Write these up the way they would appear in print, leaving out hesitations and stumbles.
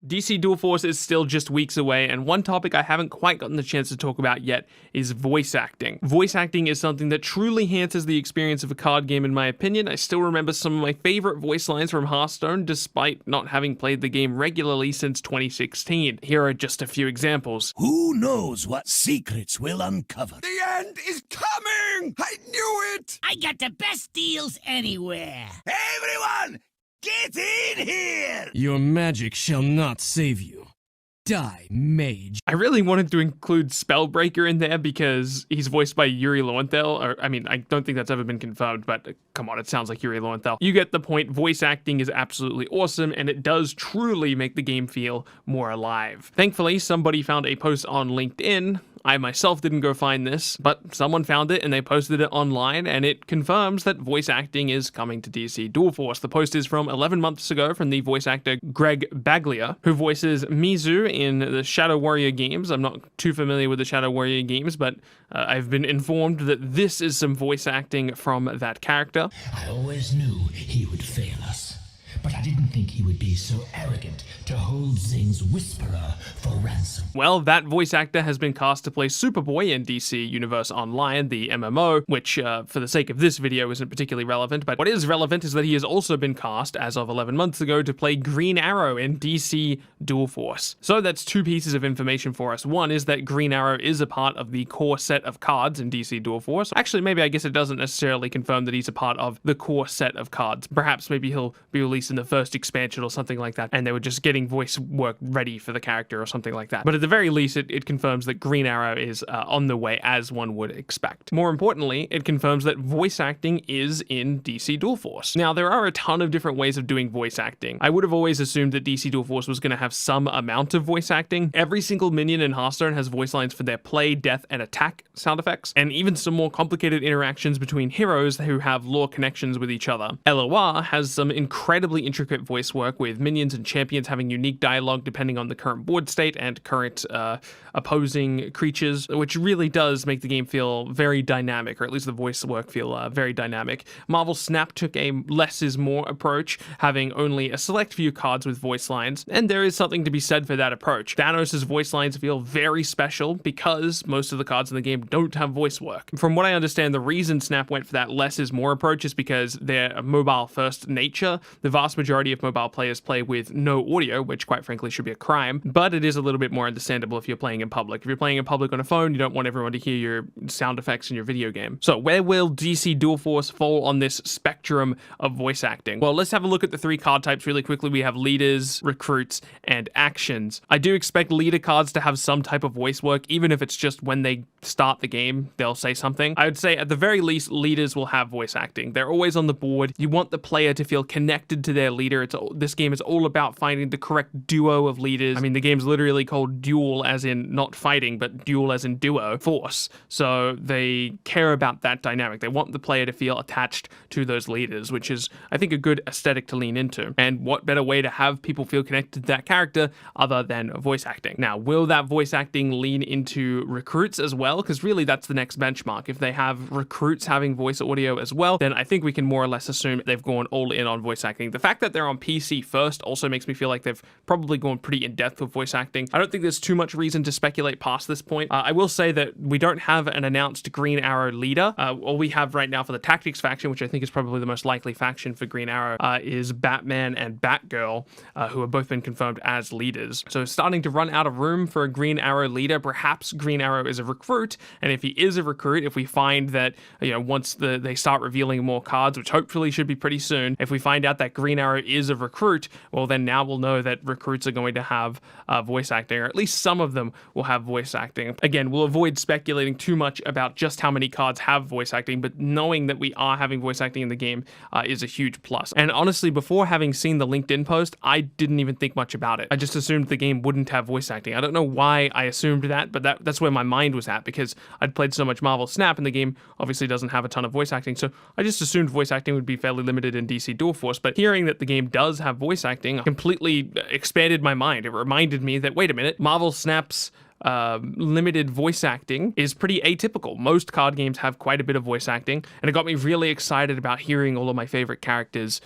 DC Dual Force is still just weeks away, and one topic I haven't quite gotten the chance to talk about yet is voice acting. Voice acting is something that truly enhances the experience of a card game in my opinion. I still remember some of my favorite voice lines from Hearthstone despite not having played the game regularly since 2016. Here are just a few examples. Who knows what secrets we'll uncover? The end is coming! I knew it! I got the best deals anywhere. Everyone, get in here! Your magic shall not save you. Die, mage. I really wanted to include Spellbreaker in there because he's voiced by Yuri Lowenthal, or I mean, I don't think that's ever been confirmed, but come on, it sounds like Yuri Lowenthal. You get the point. Voice acting is absolutely awesome, and it does truly make the game feel more alive. Thankfully, somebody found a post on LinkedIn. I myself didn't go find this, but someone found it and they posted it online, and it confirms that voice acting is coming to DC Dual Force. The post is from 11 months ago from the voice actor Greg Baglia, who voices Mizu in the Shadow Warrior games. I'm not too familiar with the Shadow Warrior games, but I've been informed that this is some voice acting from that character. I always knew he would fail us, but I didn't think he would be so arrogant to hold Zing's Whisperer for ransom. Well, that voice actor has been cast to play Superboy in DC Universe Online, the MMO, which, for the sake of this video, isn't particularly relevant, but what is relevant is that he has also been cast, as of 11 months ago, to play Green Arrow in DC Dual Force. So that's two pieces of information for us. One is that Green Arrow is a part of the core set of cards in DC Dual Force. Actually, maybe I guess it doesn't necessarily confirm that he's a part of the core set of cards. Perhaps maybe he'll be released in the first expansion or something like that, and they were just getting voice work ready for the character or something like that. But at the very least, it confirms that Green Arrow is on the way, as one would expect. More importantly, it confirms that voice acting is in DC Dual Force. Now, there are a ton of different ways of doing voice acting. I would have always assumed that DC Dual Force was going to have some amount of voice acting. Every single minion in Hearthstone has voice lines for their play, death, and attack sound effects, and even some more complicated interactions between heroes who have lore connections with each other. LOR has some incredibly intricate voice work, with minions and champions having unique dialogue depending on the current board state and current opposing creatures, which really does make the game feel very dynamic, or at least the voice work feel very dynamic. Marvel Snap took a less is more approach, having only a select few cards with voice lines, and there is something to be said for that approach. Thanos' voice lines feel very special because most of the cards in the game don't have voice work. From what I understand, the reason Snap went for that less is more approach is because they're mobile first nature. The vast majority of mobile players play with no audio, which quite frankly should be a crime, but it is a little bit more understandable if you're playing in public. If you're playing in public on a phone, you don't want everyone to hear your sound effects in your video game. So where will DC Dual Force fall on this spectrum of voice acting? Well, let's have a look at the three card types really quickly. We have leaders, recruits, and actions. I do expect leader cards to have some type of voice work, even if it's just when they start the game, they'll say something. I would say at the very least, leaders will have voice acting. They're always on the board. You want the player to feel connected to their leader. This game is all about finding the correct duo of leaders. I mean, the game's literally called Duel, as in not fighting, but Duel as in duo, force. So they care about that dynamic. They want the player to feel attached to those leaders, which is, I think, a good aesthetic to lean into. And what better way to have people feel connected to that character other than voice acting? Now, will that voice acting lean into recruits as well? Because really, that's the next benchmark. If they have recruits having voice audio as well, then I think we can more or less assume they've gone all in on voice acting. The fact that they're on PC first also makes me feel like they've probably gone pretty in-depth with voice acting. I don't think there's too much reason to speculate past this point. I will say that we don't have an announced Green Arrow leader. All we have right now for the Tactics faction, which I think is probably the most likely faction for Green Arrow, is Batman and Batgirl, who have both been confirmed as leaders. So starting to run out of room for a Green Arrow leader. Perhaps Green Arrow is a recruit, and if he is a recruit, if we find that, once they start revealing more cards, which hopefully should be pretty soon, if we find out that Green Arrow is a recruit, well, then now we'll know that recruits are going to have voice acting, or at least some of them will have voice acting. Again, we'll avoid speculating too much about just how many cards have voice acting, but knowing that we are having voice acting in the game is a huge plus. And honestly, before having seen the LinkedIn post, I didn't even think much about it. I just assumed the game wouldn't have voice acting. I don't know why I assumed that, but that's where my mind was at, because I'd played so much Marvel Snap, and the game obviously doesn't have a ton of voice acting, so I just assumed voice acting would be fairly limited in DC Dual Force. But hearing that the game does have voice acting completely expanded my mind. It reminded me that, wait a minute, Marvel Snap's limited voice acting is pretty atypical. Most card games have quite a bit of voice acting, and it got me really excited about hearing all of my favorite characters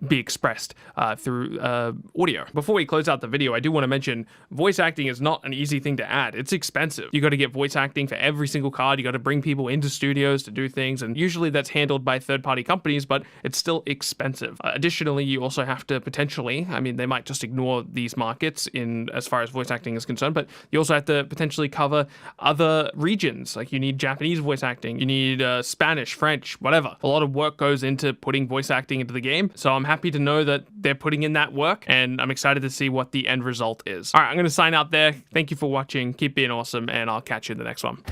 be expressed through audio. Before we close out the video, I do want to mention voice acting is not an easy thing to add. It's expensive. You got to get voice acting for every single card. You got to bring people into studios to do things, and usually that's handled by third-party companies, but it's still expensive. Additionally, you also have to potentially, I mean, they might just ignore these markets in as far as voice acting is concerned, but you also have to potentially cover other regions. Like you need Japanese voice acting, you need Spanish, French, whatever. A lot of work goes into putting voice acting into the game, so I'm happy to know that they're putting in that work, and I'm excited to see what the end result is. All right, I'm going to sign out there. Thank you for watching. Keep being awesome, and I'll catch you in the next one.